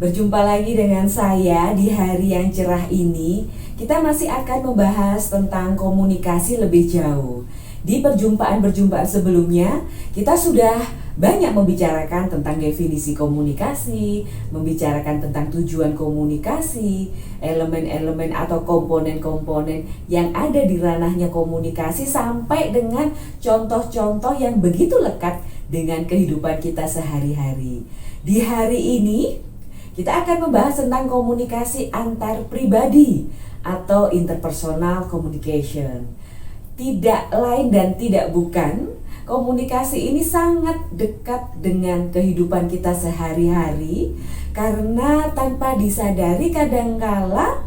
Berjumpa lagi dengan saya di hari yang cerah ini. Kita masih akan membahas tentang komunikasi lebih jauh. Di perjumpaan-perjumpaan sebelumnya, kita sudah banyak membicarakan tentang definisi komunikasi, membicarakan tentang tujuan komunikasi, elemen-elemen atau komponen-komponen yang ada di ranahnya komunikasi, sampai dengan contoh-contoh yang begitu lekat dengan kehidupan kita sehari-hari. Di hari ini, kita akan membahas tentang komunikasi antar pribadi atau interpersonal communication. Tidak lain dan tidak bukan, komunikasi ini sangat dekat dengan kehidupan kita sehari-hari, karena tanpa disadari kadangkala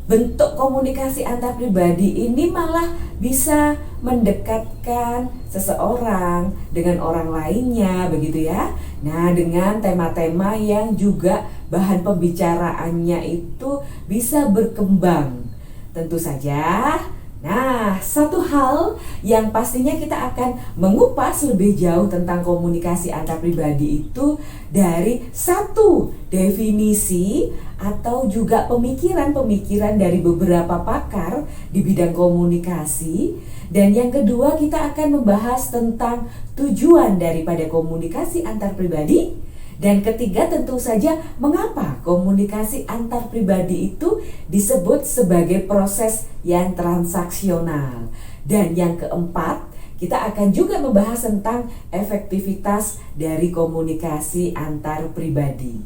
bentuk komunikasi antar pribadi ini malah bisa mendekatkan seseorang dengan orang lainnya, begitu ya. Nah, dengan tema-tema yang juga bahan pembicaraannya itu bisa berkembang. Tentu saja, nah, satu hal yang pastinya kita akan mengupas lebih jauh tentang komunikasi antar pribadi itu dari satu definisi atau juga pemikiran-pemikiran dari beberapa pakar di bidang komunikasi. Dan yang kedua, kita akan membahas tentang tujuan daripada komunikasi antar pribadi. Dan ketiga, tentu saja mengapa komunikasi antar pribadi itu disebut sebagai proses yang transaksional. Dan yang keempat, kita akan juga membahas tentang efektivitas dari komunikasi antar pribadi.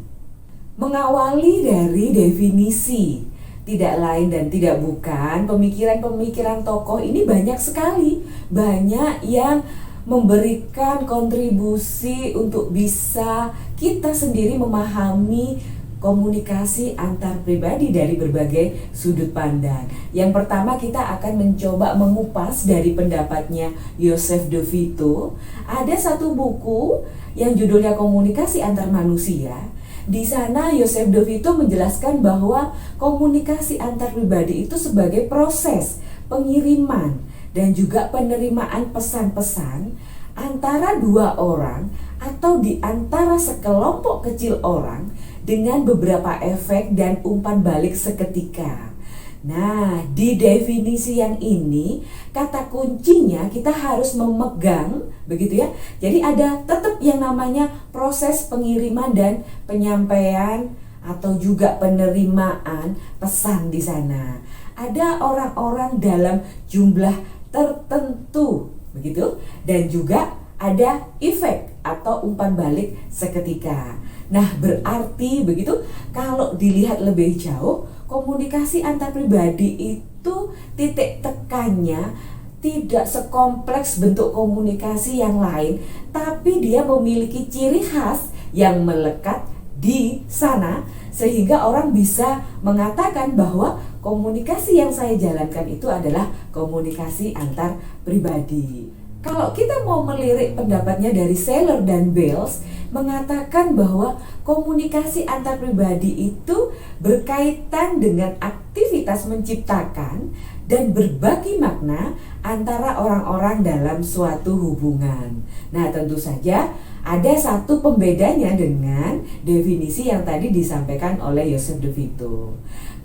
Mengawali dari definisi, tidak lain dan tidak bukan, pemikiran-pemikiran tokoh ini banyak sekali. Banyak yang memberikan kontribusi untuk bisa kita sendiri memahami komunikasi antar pribadi dari berbagai sudut pandang. Yang pertama, kita akan mencoba mengupas dari pendapatnya Joseph De Vito. Ada satu buku yang judulnya Komunikasi Antar Manusia. Di sana Joseph De Vito menjelaskan bahwa komunikasi antar pribadi itu sebagai proses pengiriman dan juga penerimaan pesan-pesan antara dua orang atau di antara sekelompok kecil orang dengan beberapa efek dan umpan balik seketika. Nah, di definisi yang ini, kata kuncinya kita harus memegang, begitu ya. Jadi ada tetap yang namanya proses pengiriman dan penyampaian atau juga penerimaan pesan di sana. Ada orang-orang dalam jumlah tertentu, begitu, dan juga ada efek atau umpan balik seketika. Nah, berarti begitu, kalau dilihat lebih jauh, komunikasi antar pribadi itu titik tekannya tidak sekompleks bentuk komunikasi yang lain, tapi dia memiliki ciri khas yang melekat di sana, sehingga orang bisa mengatakan bahwa komunikasi yang saya jalankan itu adalah komunikasi antar pribadi. Kalau kita mau melirik pendapatnya dari Seller dan Bales, mengatakan bahwa komunikasi antar pribadi itu berkaitan dengan aktivitas menciptakan dan berbagi makna antara orang-orang dalam suatu hubungan. Nah, tentu saja ada satu pembedanya dengan definisi yang tadi disampaikan oleh Joseph De Vito.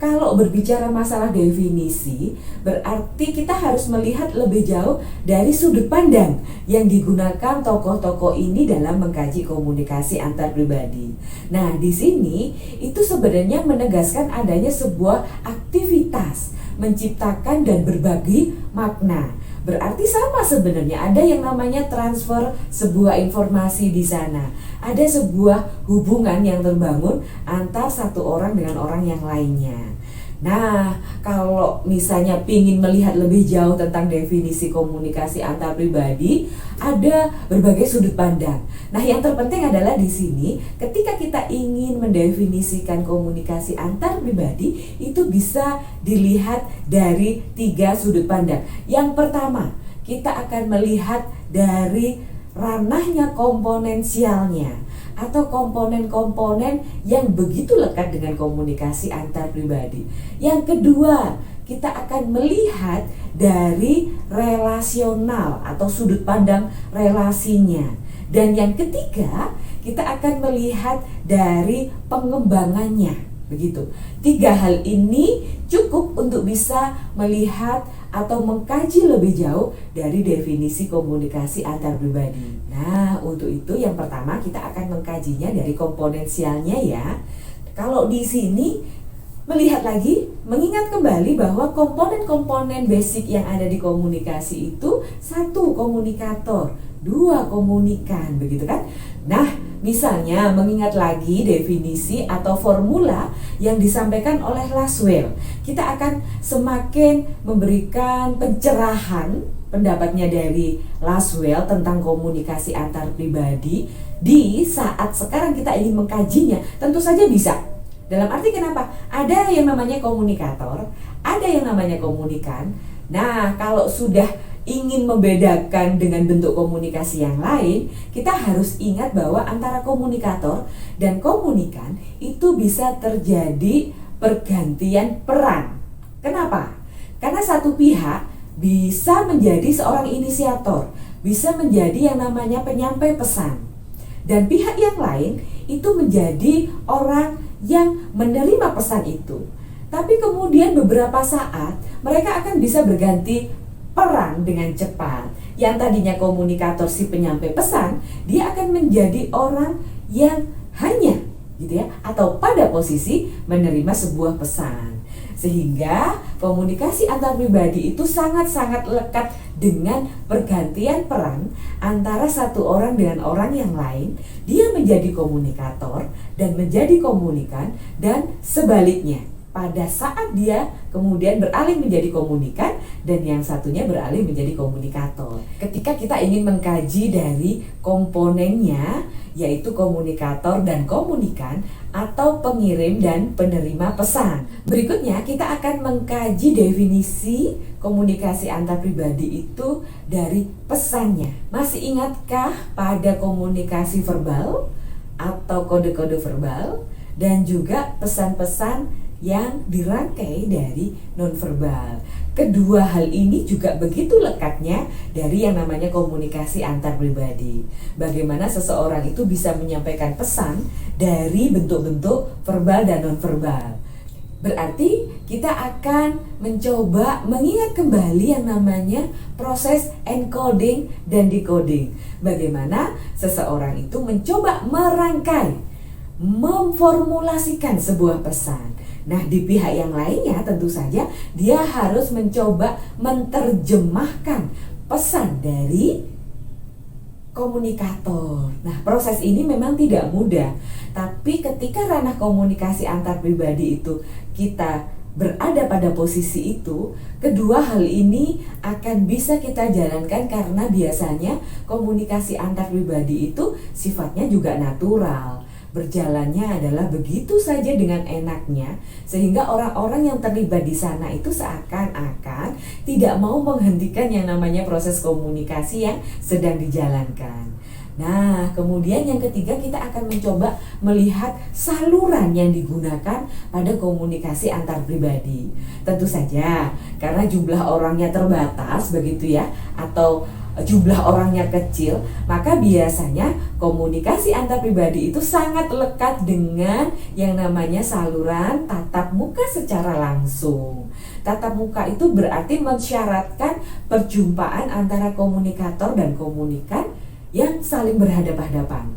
Kalau berbicara masalah definisi, berarti kita harus melihat lebih jauh dari sudut pandang yang digunakan tokoh-tokoh ini dalam mengkaji komunikasi antar pribadi. Nah, di sini itu sebenarnya menegaskan adanya sebuah aktivitas menciptakan dan berbagi makna. Berarti sama sebenarnya, ada yang namanya transfer sebuah informasi di sana. Ada sebuah hubungan yang terbangun antar satu orang dengan orang yang lainnya. Nah, kalau misalnya ingin melihat lebih jauh tentang definisi komunikasi antar pribadi, ada berbagai sudut pandang. Nah, yang terpenting adalah di sini, ketika kita ingin mendefinisikan komunikasi antar pribadi, itu bisa dilihat dari 3 sudut pandang. Yang pertama, kita akan melihat dari ranahnya komponensialnya atau komponen-komponen yang begitu lekat dengan komunikasi antar pribadi. Yang kedua, kita akan melihat dari relasional atau sudut pandang relasinya. Dan yang ketiga, kita akan melihat dari pengembangannya, begitu. 3 hal ini cukup untuk bisa melihat atau mengkaji lebih jauh dari definisi komunikasi antar pribadi. Nah, untuk itu yang pertama kita akan mengkajinya dari komponensialnya ya. Kalau di sini melihat lagi, mengingat kembali bahwa komponen-komponen basic yang ada di komunikasi itu 1 komunikator, 2 komunikan, begitu kan? Nah, misalnya mengingat lagi definisi atau formula yang disampaikan oleh Laswell, kita akan semakin memberikan pencerahan pendapatnya dari Laswell tentang komunikasi antar pribadi di saat sekarang kita ingin mengkajinya. Tentu saja bisa. Dalam arti kenapa? Ada yang namanya komunikator, ada yang namanya komunikan. Nah, kalau sudah ingin membedakan dengan bentuk komunikasi yang lain, kita harus ingat bahwa antara komunikator dan komunikan itu bisa terjadi pergantian peran. Kenapa? Karena satu pihak bisa menjadi seorang inisiator, bisa menjadi yang namanya penyampai pesan. Dan pihak yang lain itu menjadi orang yang menerima pesan itu. Tapi kemudian beberapa saat mereka akan bisa berganti peran dengan cepat. Yang tadinya komunikator si penyampai pesan, dia akan menjadi orang yang hanya gitu ya, atau pada posisi menerima sebuah pesan. Sehingga komunikasi antar pribadi itu sangat-sangat lekat dengan pergantian peran antara satu orang dengan orang yang lain. Dia menjadi komunikator dan menjadi komunikan, dan sebaliknya. Pada saat dia kemudian beralih menjadi komunikan dan yang satunya beralih menjadi komunikator. Ketika kita ingin mengkaji dari komponennya, yaitu komunikator dan komunikan atau pengirim dan penerima pesan. Berikutnya kita akan mengkaji definisi komunikasi antar pribadi itu dari pesannya. Masih ingatkah pada komunikasi verbal atau kode-kode verbal dan juga pesan-pesan yang dirangkai dari nonverbal? Kedua hal ini juga begitu lekatnya dari yang namanya komunikasi antar pribadi. Bagaimana seseorang itu bisa menyampaikan pesan dari bentuk-bentuk verbal dan nonverbal. Berarti kita akan mencoba mengingat kembali yang namanya proses encoding dan decoding. Bagaimana seseorang itu mencoba merangkai, memformulasikan sebuah pesan. Nah, di pihak yang lainnya tentu saja dia harus mencoba menerjemahkan pesan dari komunikator. Nah, proses ini memang tidak mudah. Tapi ketika ranah komunikasi antar pribadi itu kita berada pada posisi itu, kedua hal ini akan bisa kita jalankan karena biasanya komunikasi antar pribadi itu sifatnya juga natural. Berjalannya adalah begitu saja dengan enaknya, sehingga orang-orang yang terlibat di sana itu seakan-akan tidak mau menghentikan yang namanya proses komunikasi yang sedang dijalankan. Nah, kemudian yang ketiga kita akan mencoba melihat saluran yang digunakan pada komunikasi antar pribadi. Tentu saja karena jumlah orangnya terbatas begitu ya, atau jumlah orangnya kecil, maka biasanya komunikasi antar pribadi itu sangat lekat dengan yang namanya saluran tatap muka secara langsung. Tatap muka itu berarti mensyaratkan perjumpaan antara komunikator dan komunikan yang saling berhadapan-hadapan.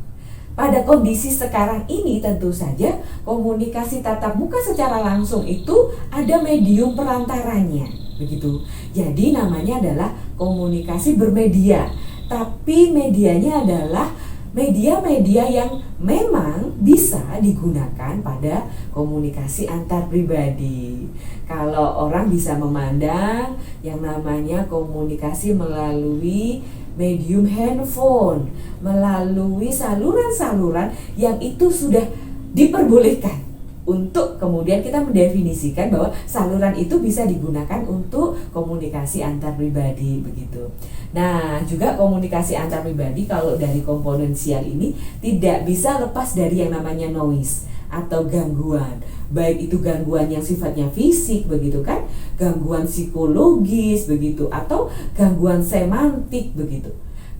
Pada kondisi sekarang ini tentu saja komunikasi tatap muka secara langsung itu ada medium perantaranya, begitu. Jadi namanya adalah komunikasi bermedia, tapi medianya adalah media-media yang memang bisa digunakan pada komunikasi antar pribadi. Kalau orang bisa memandang yang namanya komunikasi melalui medium handphone, melalui saluran-saluran yang itu sudah diperbolehkan untuk kemudian kita mendefinisikan bahwa saluran itu bisa digunakan untuk komunikasi antar pribadi begitu. Nah, juga komunikasi antar pribadi kalau dari komponensial ini tidak bisa lepas dari yang namanya noise atau gangguan. Baik itu gangguan yang sifatnya fisik begitu kan, gangguan psikologis begitu, atau gangguan semantik begitu.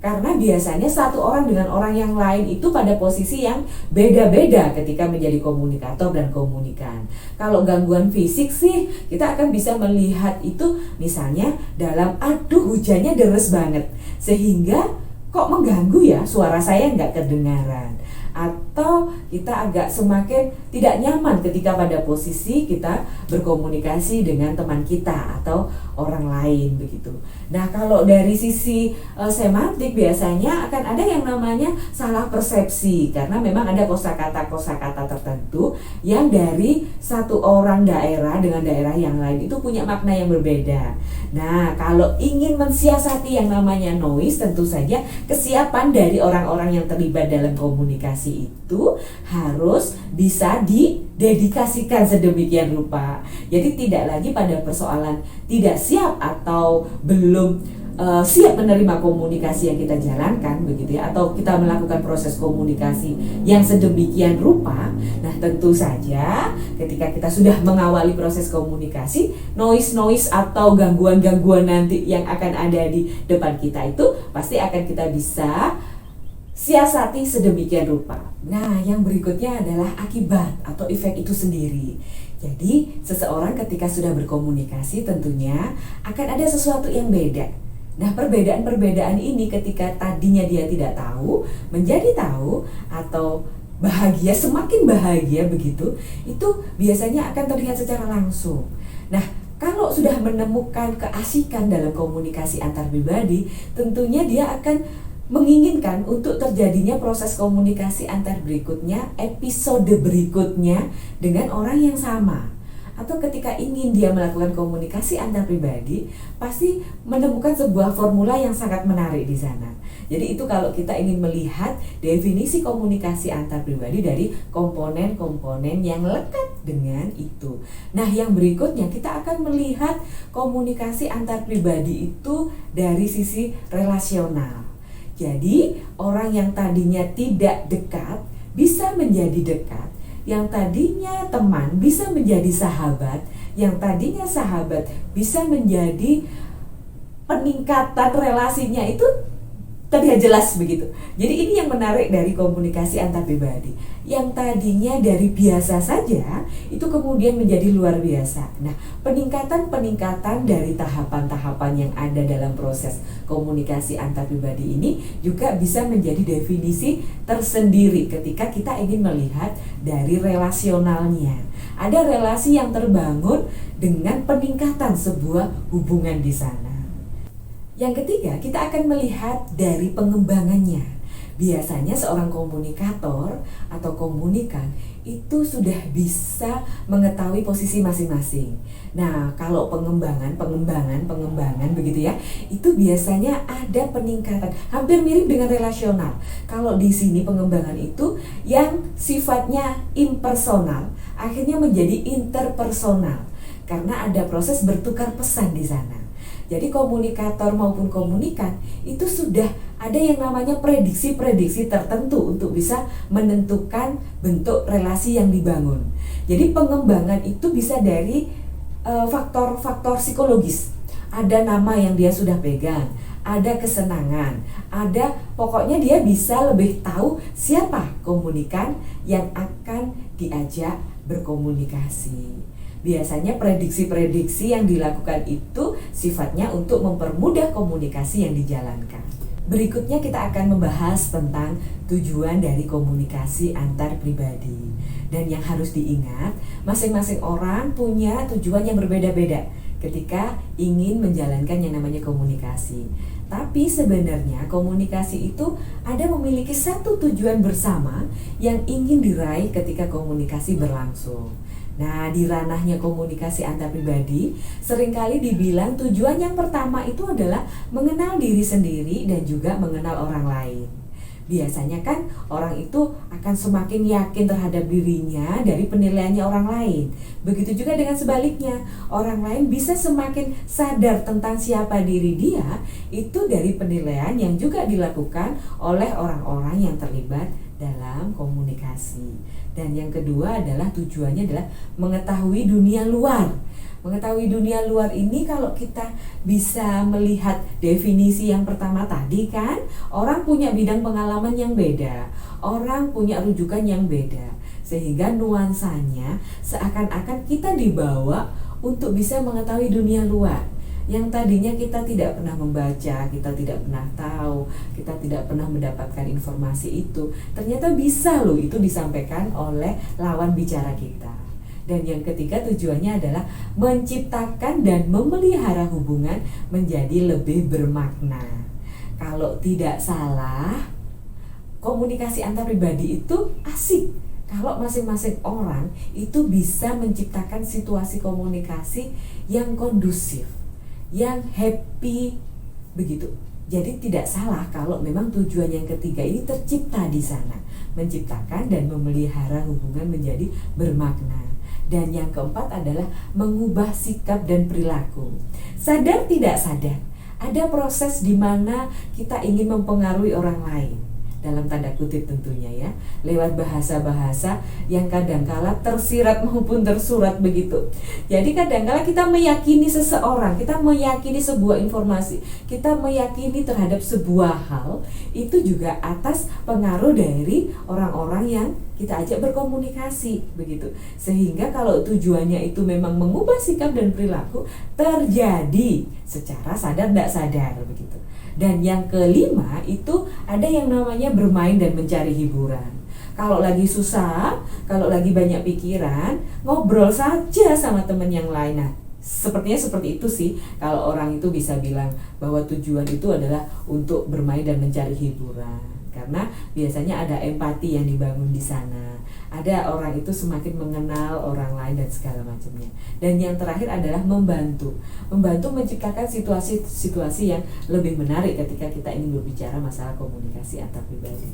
Karena biasanya satu orang dengan orang yang lain itu pada posisi yang beda-beda ketika menjadi komunikator dan komunikan. Kalau gangguan fisik sih kita akan bisa melihat itu misalnya dalam aduh hujannya deres banget sehingga kok mengganggu ya, suara saya nggak kedengaran. Atau kita agak semakin tidak nyaman ketika pada posisi kita berkomunikasi dengan teman kita atau orang lain begitu. Nah kalau dari sisi semantik biasanya akan ada yang namanya salah persepsi karena memang ada kosakata tertentu yang dari satu orang daerah dengan daerah yang lain itu punya makna yang berbeda. Nah kalau ingin mensiasati yang namanya noise, tentu saja kesiapan dari orang-orang yang terlibat dalam komunikasi itu harus bisa didedikasikan sedemikian rupa. Jadi tidak lagi pada persoalan tidak siap atau belum siap menerima komunikasi yang kita jalankan begitu ya, atau kita melakukan proses komunikasi yang sedemikian rupa. Nah tentu saja ketika kita sudah mengawali proses komunikasi, noise atau gangguan-gangguan nanti yang akan ada di depan kita itu pasti akan kita bisa siasati sedemikian rupa. Nah yang berikutnya adalah akibat atau efek itu sendiri. Jadi seseorang ketika sudah berkomunikasi tentunya akan ada sesuatu yang beda. Nah perbedaan-perbedaan ini ketika tadinya dia tidak tahu, menjadi tahu atau bahagia, semakin bahagia begitu, itu biasanya akan terlihat secara langsung. Nah kalau sudah menemukan keasikan dalam komunikasi antar pribadi, tentunya dia akan menginginkan untuk terjadinya proses komunikasi antar berikutnya, episode berikutnya dengan orang yang sama. Atau ketika ingin dia melakukan komunikasi antar pribadi, pasti menemukan sebuah formula yang sangat menarik di sana. Jadi itu kalau kita ingin melihat definisi komunikasi antar pribadi dari komponen-komponen yang lekat dengan itu. Nah yang berikutnya kita akan melihat komunikasi antar pribadi itu dari sisi relasional. Jadi orang yang tadinya tidak dekat bisa menjadi dekat, yang tadinya teman bisa menjadi sahabat, yang tadinya sahabat bisa menjadi peningkatan relasinya itu terlihat jelas begitu. Jadi ini yang menarik dari komunikasi antar pribadi. Yang tadinya dari biasa saja itu kemudian menjadi luar biasa. Nah, peningkatan dari tahapan-tahapan yang ada dalam proses komunikasi antar pribadi ini juga bisa menjadi definisi tersendiri ketika kita ingin melihat dari relasionalnya. Ada relasi yang terbangun dengan peningkatan sebuah hubungan di sana. Yang ketiga, kita akan melihat dari pengembangannya. Biasanya seorang komunikator atau komunikan itu sudah bisa mengetahui posisi masing-masing. Nah, kalau pengembangan begitu ya, itu biasanya ada peningkatan, hampir mirip dengan relasional. Kalau di sini pengembangan itu yang sifatnya impersonal, akhirnya menjadi interpersonal karena ada proses bertukar pesan di sana. Jadi komunikator maupun komunikan itu sudah ada yang namanya prediksi-prediksi tertentu untuk bisa menentukan bentuk relasi yang dibangun. Jadi pengembangan itu bisa dari faktor-faktor psikologis. Ada nama yang dia sudah pegang, ada kesenangan, ada pokoknya dia bisa lebih tahu siapa komunikan yang akan diajak berkomunikasi. Biasanya prediksi-prediksi yang dilakukan itu sifatnya untuk mempermudah komunikasi yang dijalankan. Berikutnya kita akan membahas tentang tujuan dari komunikasi antar pribadi. Dan yang harus diingat, masing-masing orang punya tujuan yang berbeda-beda ketika ingin menjalankan yang namanya komunikasi. Tapi sebenarnya komunikasi itu ada memiliki satu tujuan bersama yang ingin diraih ketika komunikasi berlangsung. Nah, di ranahnya komunikasi antar pribadi, seringkali dibilang tujuan yang pertama itu adalah mengenal diri sendiri dan juga mengenal orang lain. Biasanya kan orang itu akan semakin yakin terhadap dirinya dari penilaiannya orang lain. Begitu juga dengan sebaliknya, orang lain bisa semakin sadar tentang siapa diri dia itu dari penilaian yang juga dilakukan oleh orang-orang yang terlibat dalam komunikasi. Dan yang kedua adalah tujuannya adalah mengetahui dunia luar, Mengetahui dunia luar ini kalau kita bisa melihat definisi yang pertama tadi kan, orang punya bidang pengalaman yang beda, orang punya rujukan yang beda, sehingga nuansanya seakan-akan kita dibawa untuk bisa mengetahui dunia luar yang tadinya kita tidak pernah membaca, kita tidak pernah tahu, kita tidak pernah mendapatkan informasi itu, ternyata bisa loh itu disampaikan oleh lawan bicara kita. Dan yang ketiga tujuannya adalah menciptakan dan memelihara hubungan menjadi lebih bermakna. Kalau tidak salah, komunikasi antar pribadi itu asik kalau masing-masing orang itu bisa menciptakan situasi komunikasi yang kondusif, yang happy begitu. Jadi tidak salah kalau memang tujuan yang ketiga ini tercipta di sana, menciptakan dan memelihara hubungan menjadi bermakna. Dan yang keempat adalah mengubah sikap dan perilaku. Sadar tidak sadar, ada proses di mana kita ingin mempengaruhi orang lain, dalam tanda kutip tentunya ya, lewat bahasa-bahasa yang kadangkala tersirat maupun tersurat begitu. Jadi kadangkala kita meyakini seseorang, kita meyakini sebuah informasi, kita meyakini terhadap sebuah hal, itu juga atas pengaruh dari orang-orang yang kita ajak berkomunikasi begitu. Sehingga kalau tujuannya itu memang mengubah sikap dan perilaku, terjadi secara sadar tidak sadar begitu. Dan yang kelima itu ada yang namanya bermain dan mencari hiburan. Kalau lagi susah, kalau lagi banyak pikiran, ngobrol saja sama teman yang lain. Nah, sepertinya seperti itu sih kalau orang itu bisa bilang bahwa tujuan itu adalah untuk bermain dan mencari hiburan. Karena biasanya ada empati yang dibangun di sana. Ada orang itu semakin mengenal orang lain dan segala macamnya. Dan yang terakhir adalah membantu menciptakan situasi-situasi yang lebih menarik ketika kita ingin berbicara masalah komunikasi antar pribadi.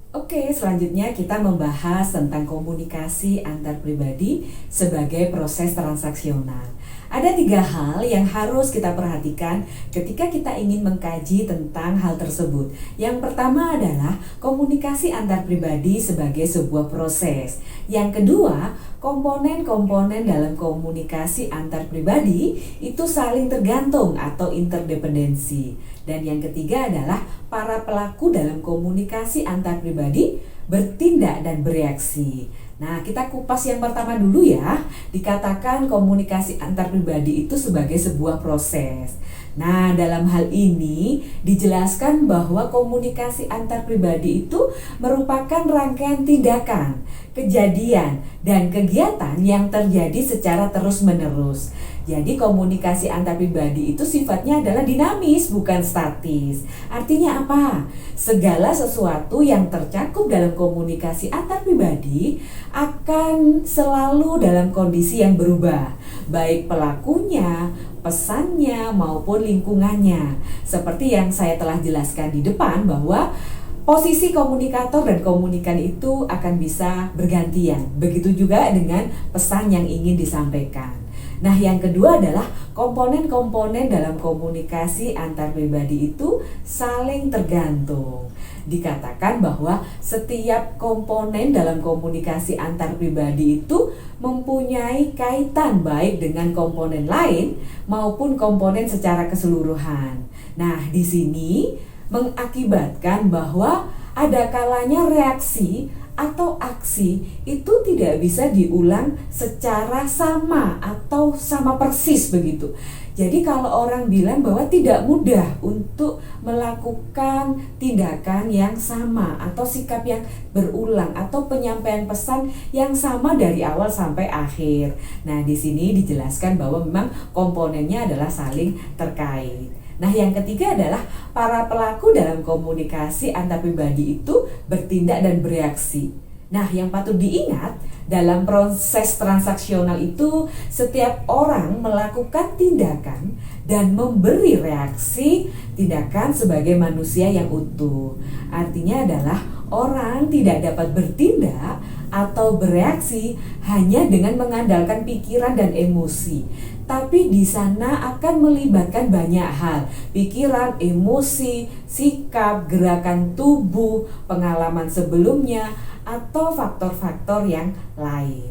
Oke, selanjutnya kita membahas tentang komunikasi antar pribadi sebagai proses transaksional. Ada 3 hal yang harus kita perhatikan ketika kita ingin mengkaji tentang hal tersebut. Yang pertama adalah komunikasi antar pribadi sebagai sebuah proses. Yang kedua, komponen-komponen dalam komunikasi antar pribadi itu saling tergantung atau interdependensi. Dan yang ketiga adalah para pelaku dalam komunikasi antar pribadi bertindak dan bereaksi. Nah, kita kupas yang pertama dulu ya. Dikatakan komunikasi antar pribadi itu sebagai sebuah proses. Nah, dalam hal ini dijelaskan bahwa komunikasi antar pribadi itu merupakan rangkaian tindakan, kejadian, dan kegiatan yang terjadi secara terus-menerus. Jadi komunikasi antar pribadi itu sifatnya adalah dinamis, bukan statis. Artinya apa? Segala sesuatu yang tercakup dalam komunikasi antar pribadi akan selalu dalam kondisi yang berubah, baik pelakunya, pesannya, maupun lingkungannya. Seperti yang saya telah jelaskan di depan bahwa posisi komunikator dan komunikan itu akan bisa bergantian. Begitu juga dengan pesan yang ingin disampaikan. Nah, yang kedua adalah komponen-komponen dalam komunikasi antar pribadi itu saling tergantung. Dikatakan bahwa setiap komponen dalam komunikasi antar pribadi itu mempunyai kaitan baik dengan komponen lain maupun komponen secara keseluruhan. Nah, di sini mengakibatkan bahwa ada kalanya reaksi atau aksi itu tidak bisa diulang secara sama atau sama persis begitu. Jadi kalau orang bilang bahwa tidak mudah untuk melakukan tindakan yang sama atau sikap yang berulang atau penyampaian pesan yang sama dari awal sampai akhir. Nah, di sini dijelaskan bahwa memang komponennya adalah saling terkait. Nah, yang ketiga adalah para pelaku dalam komunikasi antar pribadi itu bertindak dan bereaksi. Nah, yang patut diingat dalam proses transaksional itu setiap orang melakukan tindakan dan memberi reaksi tindakan sebagai manusia yang utuh. Artinya adalah orang tidak dapat bertindak atau bereaksi hanya dengan mengandalkan pikiran dan emosi. Tapi di sana akan melibatkan banyak hal, pikiran, emosi, sikap, gerakan tubuh, pengalaman sebelumnya, atau faktor-faktor yang lain.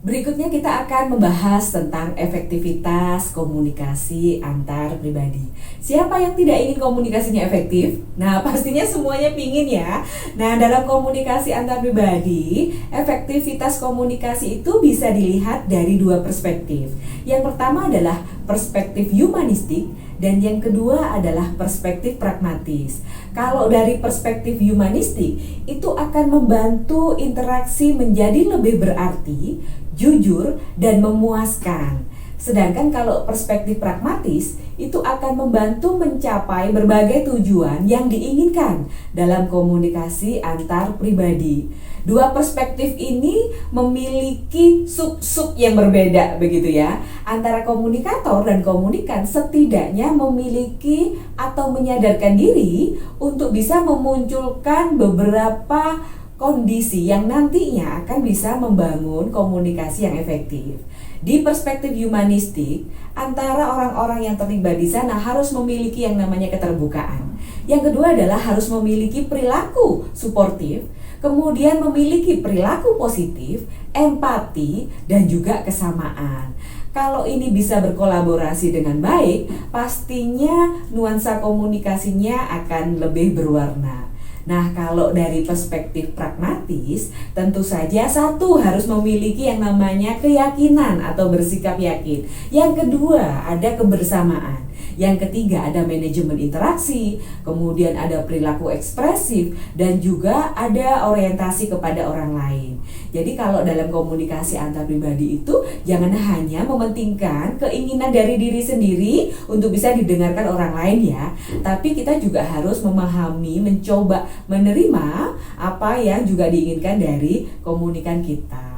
Berikutnya kita akan membahas tentang efektivitas komunikasi antar pribadi. Siapa yang tidak ingin komunikasinya efektif? Nah, pastinya semuanya pingin ya. Nah, dalam komunikasi antar pribadi, efektivitas komunikasi itu bisa dilihat dari dua perspektif. Yang pertama adalah perspektif humanistik dan yang kedua adalah perspektif pragmatis. Kalau dari perspektif humanistik, itu akan membantu interaksi menjadi lebih berarti, jujur, dan memuaskan. Sedangkan kalau perspektif pragmatis, itu akan membantu mencapai berbagai tujuan yang diinginkan dalam komunikasi antar pribadi. Dua perspektif ini memiliki sub-sub yang berbeda begitu ya. Antara komunikator dan komunikan setidaknya memiliki atau menyadarkan diri untuk bisa memunculkan beberapa kondisi yang nantinya akan bisa membangun komunikasi yang efektif. Di perspektif humanistik, antara orang-orang yang terlibat di sana harus memiliki yang namanya keterbukaan. Yang kedua adalah harus memiliki perilaku suportif, kemudian memiliki perilaku positif, empati, dan juga kesamaan. Kalau ini bisa berkolaborasi dengan baik, pastinya nuansa komunikasinya akan lebih berwarna. Nah, kalau dari perspektif pragmatis, tentu saja satu harus memiliki yang namanya keyakinan atau bersikap yakin. Yang kedua, ada kebersamaan. Yang ketiga, ada manajemen interaksi, kemudian ada perilaku ekspresif, dan juga ada orientasi kepada orang lain. Jadi kalau dalam komunikasi antar pribadi itu, jangan hanya mementingkan keinginan dari diri sendiri untuk bisa didengarkan orang lain ya, tapi kita juga harus memahami, mencoba menerima apa yang juga diinginkan dari komunikan kita.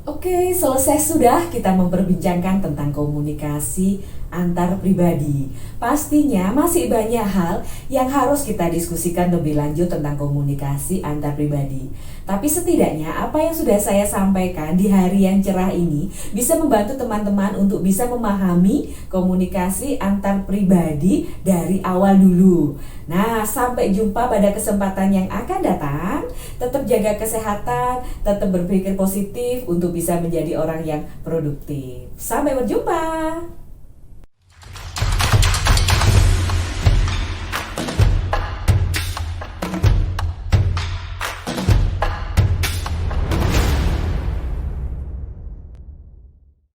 Oke, selesai sudah kita memperbincangkan tentang komunikasi antar pribadi. Pastinya masih banyak hal yang harus kita diskusikan lebih lanjut tentang komunikasi antar pribadi. Tapi setidaknya apa yang sudah saya sampaikan di hari yang cerah ini bisa membantu teman-teman untuk bisa memahami komunikasi antar pribadi dari awal dulu. Nah, sampai jumpa pada kesempatan yang akan datang. Tetap jaga kesehatan, tetap berpikir positif untuk bisa menjadi orang yang produktif. Sampai berjumpa.